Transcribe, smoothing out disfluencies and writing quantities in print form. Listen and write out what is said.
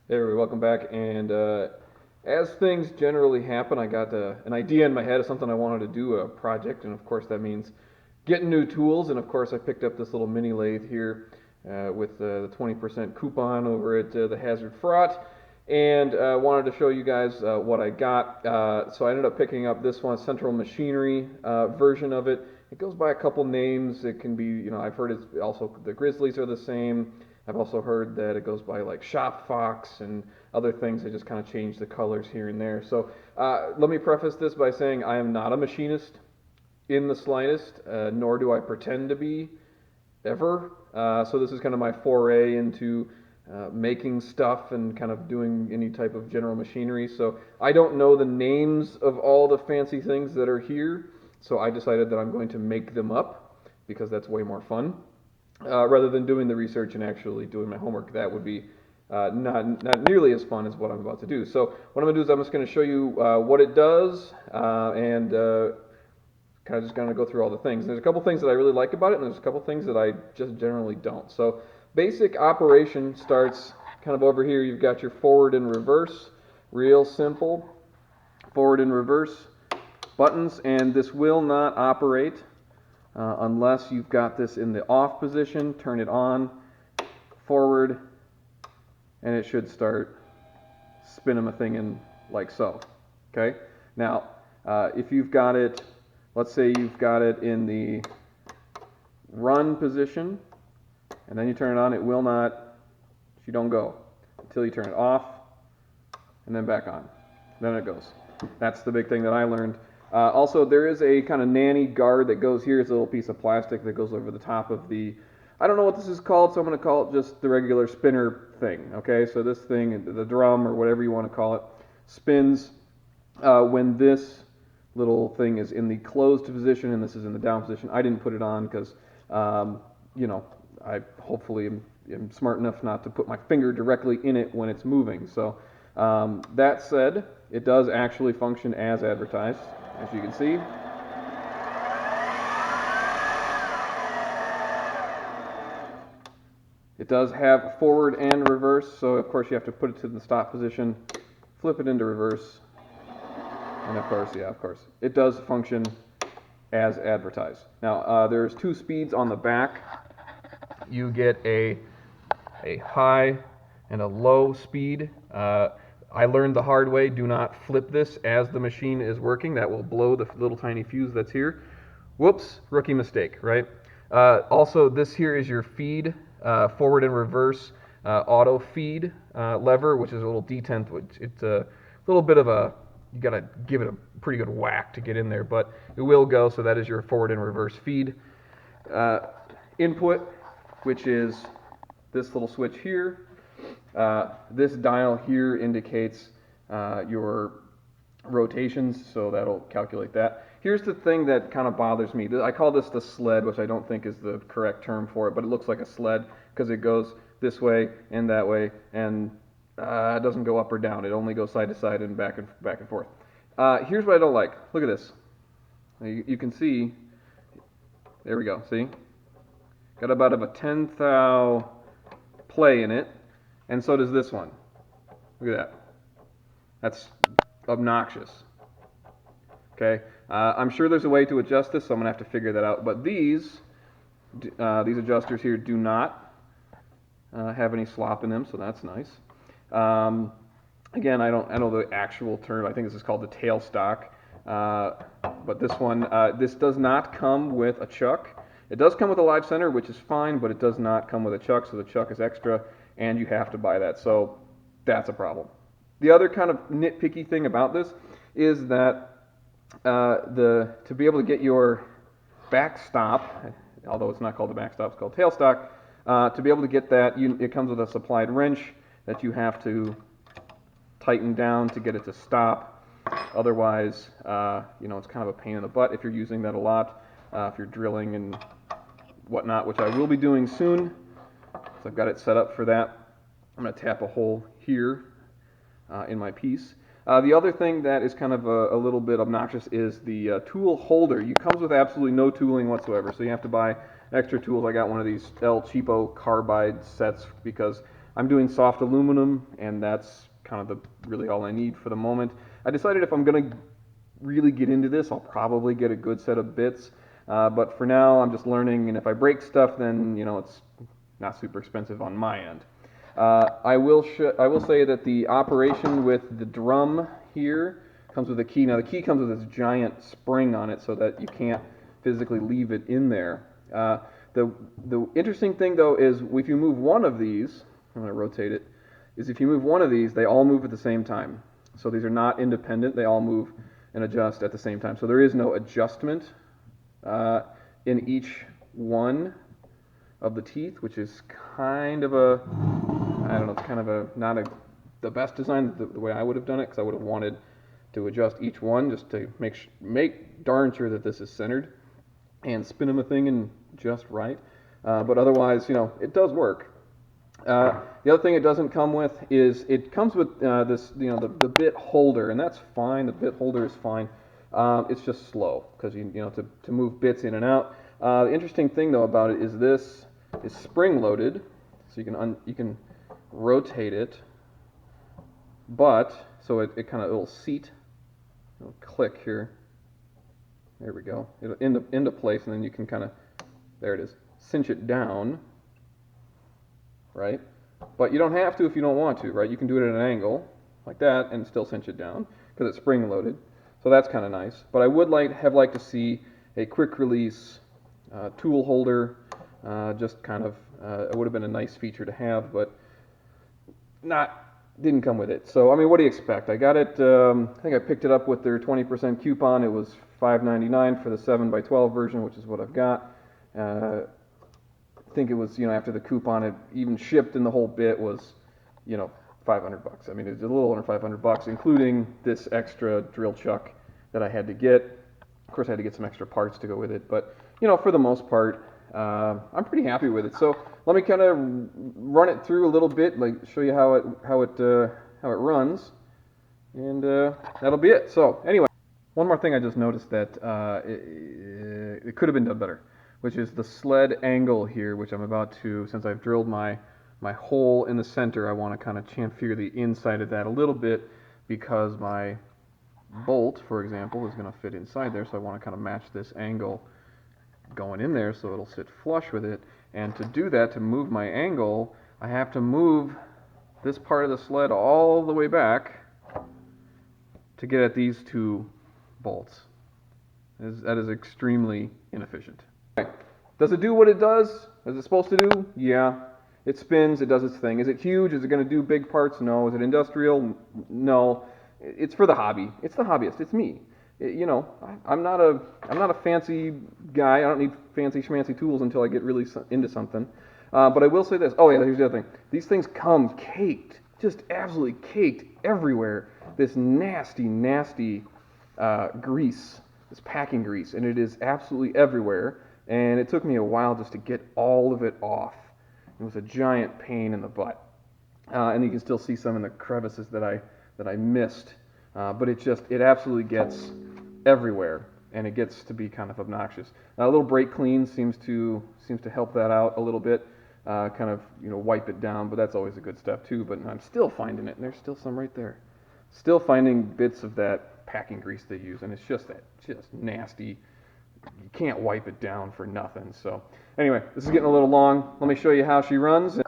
Hey everybody, welcome back. And as things generally happen, I got an idea in my head of something I wanted to do, a project, and of course that means getting new tools. And of course I picked up this little mini lathe here with the 20% coupon over at the Hazard Fraught, and wanted to show you guys what I got. So I ended up picking up this one, Central Machinery version of it. It goes by a couple names. It can be, I've heard it's also the Grizzlies are the same. I've also heard that it goes by like Shop Fox and other things. They just kind of change the colors here and there. So let me preface this by saying I am not a machinist in the slightest, nor do I pretend to be ever. So this is kind of my foray into making stuff and kind of doing any type of general machinery. So I don't know the names of all the fancy things that are here. So I decided that I'm going to make them up because that's way more fun rather than doing the research and actually doing my homework. That would be not nearly as fun as what I'm about to do. So what I'm going to do is I'm just going to show you what it does and kind of just going to go through all the things. And there's a couple things that I really like about it, and there's a couple things that I just generally don't. So basic operation starts kind of over here. You've got your forward and reverse, real simple. Forward and reverse buttons, and this will not operate unless you've got this in the off position. Turn it on, forward, and it should start spinning the thing in like so. Okay? Now, if you've got it, let's say you've got it in the run position, and then you turn it on, it will not, you don't go until you turn it off, and then back on. Then it goes. That's the big thing that I learned. Also, there is a kind of nanny guard that goes here. It's a little piece of plastic that goes over the top of the, I don't know what this is called, so I'm going to call it just the regular spinner thing. Okay, so this thing, the drum or whatever you want to call it, spins when this little thing is in the closed position and this is in the down position. I didn't put it on because, I hopefully am smart enough not to put my finger directly in it when it's moving. So that said, it does actually function as advertised, as you can see. It does have forward and reverse, so of course you have to put it to the stop position, flip it into reverse, and of course, it does function as advertised. Now, there's two speeds on the back. You get a high and a low speed. I learned the hard way, do not flip this as the machine is working. That will blow the little tiny fuse that's here. Whoops, rookie mistake, right? Also, this here is your feed, forward and reverse auto feed lever, which is a little detent. It's a little bit of a, you got to give it a pretty good whack to get in there, but it will go, so that is your forward and reverse feed. Input, which is this little switch here. This dial here indicates your rotations, so that'll calculate that. Here's the thing that kind of bothers me. I call this the sled, which I don't think is the correct term for it, but it looks like a sled because it goes this way and that way, and it doesn't go up or down. It only goes side to side and back and forth. Here's what I don't like. Look at this. You can see. There we go. See? Got about a 10th thou play in it, and so does this one. Look at that. That's obnoxious. Okay, I'm sure there's a way to adjust this, so I'm gonna have to figure that out. But these adjusters here do not have any slop in them, so that's nice. Again, I know the actual term. I think this is called the tailstock. But this one, this does not come with a chuck. It does come with a live center, which is fine, but it does not come with a chuck, so the chuck is extra, and you have to buy that. So that's a problem. The other kind of nitpicky thing about this is that to be able to get your backstop, although it's not called the backstop, it's called tailstock, to be able to get that, it comes with a supplied wrench that you have to tighten down to get it to stop. Otherwise, it's kind of a pain in the butt if you're using that a lot, if you're drilling and whatnot, which I will be doing soon. So I've got it set up for that. I'm going to tap a hole here in my piece. The other thing that is kind of a little bit obnoxious is the tool holder. It comes with absolutely no tooling whatsoever, so you have to buy extra tools. I got one of these El Cheapo carbide sets because I'm doing soft aluminum, and that's kind of really all I need for the moment. I decided if I'm going to really get into this, I'll probably get a good set of bits. But for now, I'm just learning, and if I break stuff, then it's not super expensive on my end. I will say that the operation with the drum here comes with a key. Now the key comes with this giant spring on it, so that you can't physically leave it in there. The interesting thing though is if you move one of these, I'm going to rotate it, is if you move one of these, they all move at the same time. So these are not independent, they all move and adjust at the same time. So there is no adjustment in each one of the teeth, which is kind of I don't know, it's kind of not the best design the way I would have done it, because I would have wanted to adjust each one just to make darn sure that this is centered and spin them a thing and just right. But otherwise, it does work. The other thing it doesn't come with is it comes with this, the bit holder, and that's fine. The bit holder is fine. It's just slow because to move bits in and out. The interesting thing though about it is this is spring loaded, so you can rotate it, but so it kind of it'll seat. It'll click here. There we go. It'll into place, and then you can kind of, there it is, cinch it down, right? But you don't have to if you don't want to, right? You can do it at an angle like that and still cinch it down because it's spring loaded. So that's kind of nice. But I would have liked to see a quick release tool holder. Just kind of it would have been a nice feature to have, but didn't come with it. So I mean, what do you expect? I got it. I think I picked it up with their 20% coupon. It was $5.99 for the 7x12 version, which is what I've got. I think it was, after the coupon, it even shipped, and the whole bit was, $500. I mean, it's a little under $500, including this extra drill chuck that I had to get. Of course, I had to get some extra parts to go with it, but for the most part, I'm pretty happy with it. So let me kind of run it through a little bit, like show you how it runs, and that'll be it. So anyway, one more thing I just noticed that it could have been done better, which is the sled angle here, which I'm about to, since I've drilled my hole in the center, I want to kind of chamfer the inside of that a little bit, because my bolt, for example, is going to fit inside there, so I want to kind of match this angle going in there so it'll sit flush with it. And to do that, to move my angle, I have to move this part of the sled all the way back to get at these two bolts. That is extremely inefficient. Okay. Does it do what it does? Is it supposed to do? Yeah. It spins, it does its thing. Is it huge? Is it going to do big parts? No. Is it industrial? No. It's for the hobby. It's the hobbyist. It's me. I'm not a fancy guy. I don't need fancy schmancy tools until I get really into something. But I will say this. Oh yeah, here's the other thing. These things come caked, just absolutely caked everywhere. This nasty, nasty grease, this packing grease, and it is absolutely everywhere. And it took me a while just to get all of it off. It was a giant pain in the butt. And you can still see some in the crevices that I missed. But it absolutely gets everywhere, and it gets to be kind of obnoxious. Now, a little brake clean seems to help that out a little bit, kind of wipe it down. But that's always a good step too. But I'm still finding it, and there's still some right there. Still finding bits of that packing grease they use, and it's just nasty. You can't wipe it down for nothing. So anyway, this is getting a little long. Let me show you how she runs.